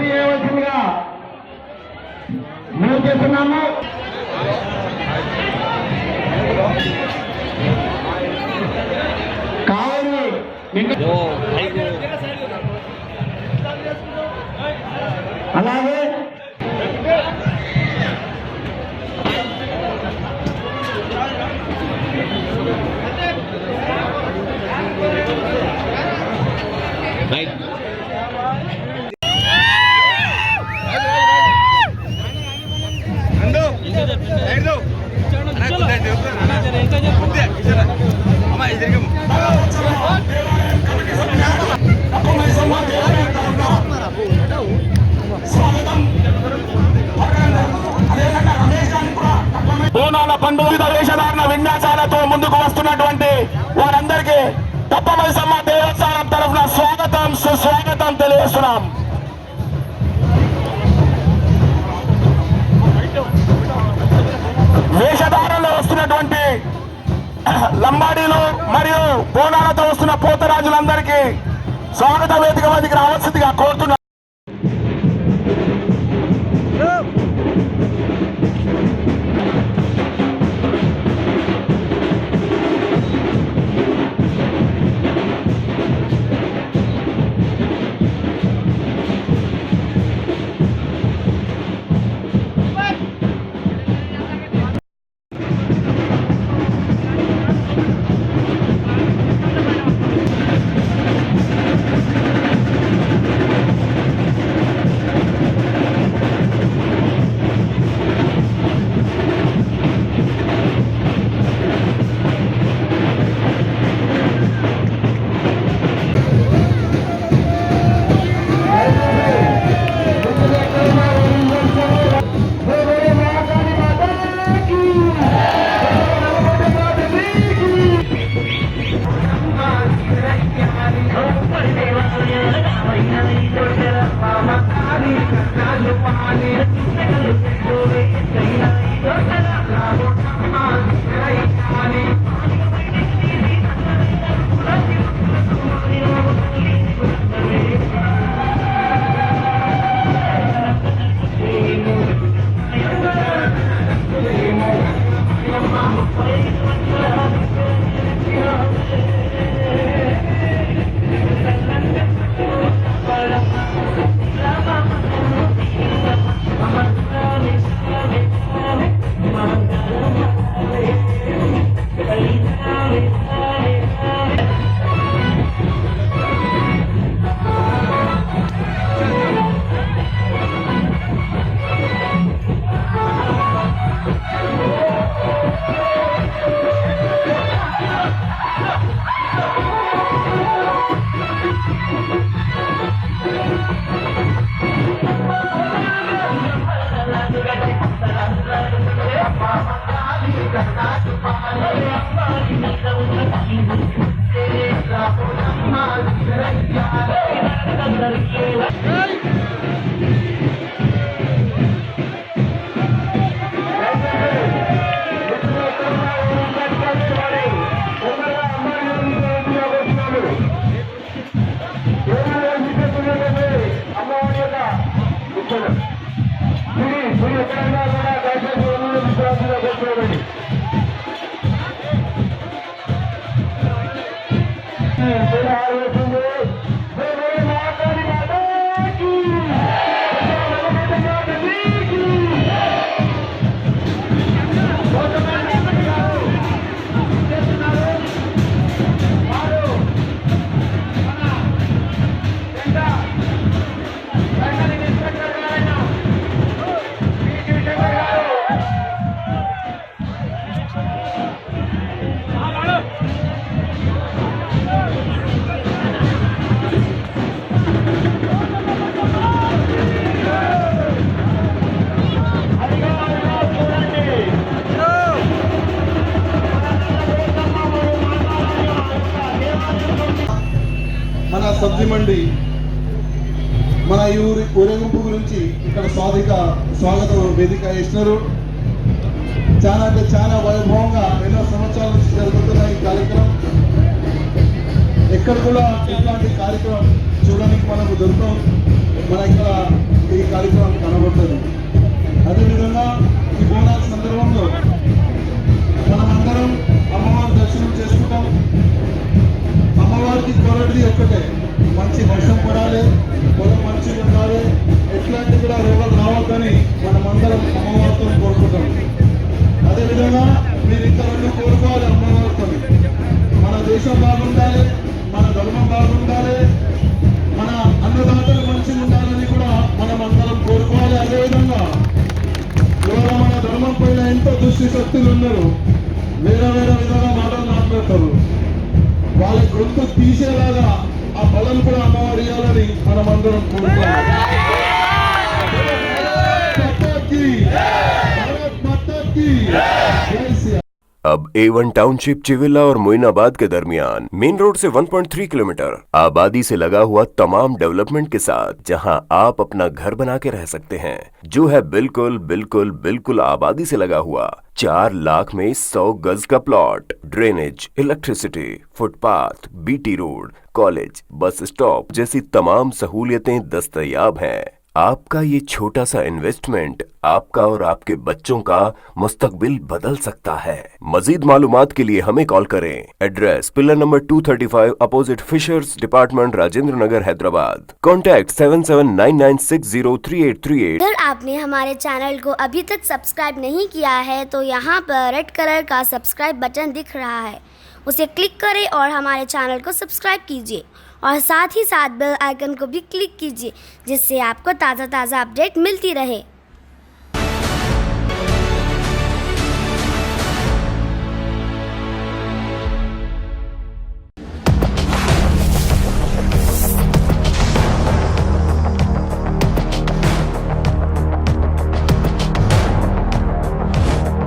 చేయవలసిందిగా మేము చేస్తున్నాము. కావాలి అలాగే బోనాల పండుగ వివిధ వేషధారణ విన్యాసాలతో ముందుకు వస్తున్నటువంటి వారందరికీ తప్పమైసమ్మ దేవస్థానం తరఫున స్వాగతం సుస్వాగతం తెలియజేస్తున్నాం. వేషధారణలో వస్తున్నటువంటి లంబాడీలు మరియు బోనాలతో వస్తున్న పోతరాజులందరికీ స్వాగత వేదిక వద్దకు రావాల్సిందిగా కోరుతున్నారు. సబ్జీ మండి మన ఈ ఊరేగింపు గురించి ఇక్కడ స్వాగత వేదిక ఇస్తున్నారు. చాలా అంటే చాలా వైభవంగా ఎన్నో సంవత్సరాల నుంచి జరుగుతున్న ఈ కార్యక్రమం ఎక్కడ కూడా ఇట్లాంటి కార్యక్రమం చూడడానికి మనకు దొరుకుతాం. మన ఇక్కడ ఈ కార్యక్రమం కనబడుతుంది. అదేవిధంగా ఈ బోనాల సందర్భంలో మనమందరం అమ్మవారి దర్శనం చేసుకుంటాం. అమ్మవారికి కోరేది ఒక్కటే, మంచి వర్షం పడాలి, పొలం మంచిగా ఉండాలి, ఎట్లాంటి కూడా రోగాలు రావద్దని మనమందరం అమ్మవారితో కోరుకుంటాం. అదేవిధంగా మీరు ఇంకా రెండు కోరుకోవాలి అమ్మవారితో, మన దేశం బాగుండాలి, మన ధర్మం బాగుండాలి, మన అన్నదాతలు మంచిగా ఉండాలని కూడా మనం అందరం కోరుకోవాలి. అదేవిధంగా ఎవరో మన ధర్మం పైన ఎంతో దుష్టి శక్తులు ఉన్నారు, వేరే వేరే విధంగా మాటలు మాట్లాడతారు, వాళ్ళ గొంతు తీసేలాగా ఆ బలం కూడా అమ్మవారు ఇవ్వాలని మనం అందరం కోరుకోవాలి. अब A1 टाउनशिप चिविला और मोइनाबाद के दरमियान मेन रोड से 1.3 किलोमीटर आबादी से लगा हुआ तमाम डेवलपमेंट के साथ जहां आप अपना घर बना के रह सकते हैं, जो है बिल्कुल बिल्कुल बिल्कुल आबादी से लगा हुआ 4 लाख में 100 गज का plot, drainage, electricity, footpath, BT road, college, bus stop जैसी तमाम सहूलियतें दस्तयाब हैं। आपका ये छोटा सा इन्वेस्टमेंट आपका और आपके बच्चों का मुस्तकबिल बदल सकता है। मजीद मालूमात के लिए हमें कॉल करें। Address pillar number 235 opposite fishers department, Rajendra Nagar, Hyderabad. Contact 7799603838। अगर आपने हमारे चैनल को अभी तक सब्सक्राइब नहीं किया है तो यहाँ पर रेड कलर का सब्सक्राइब बटन दिख रहा है, उसे क्लिक करें और हमारे चैनल को सब्सक्राइब कीजिए और साथ ही साथ बेल आइकन को भी क्लिक कीजिए, जिससे आपको ताज़ा अपडेट मिलती रहे।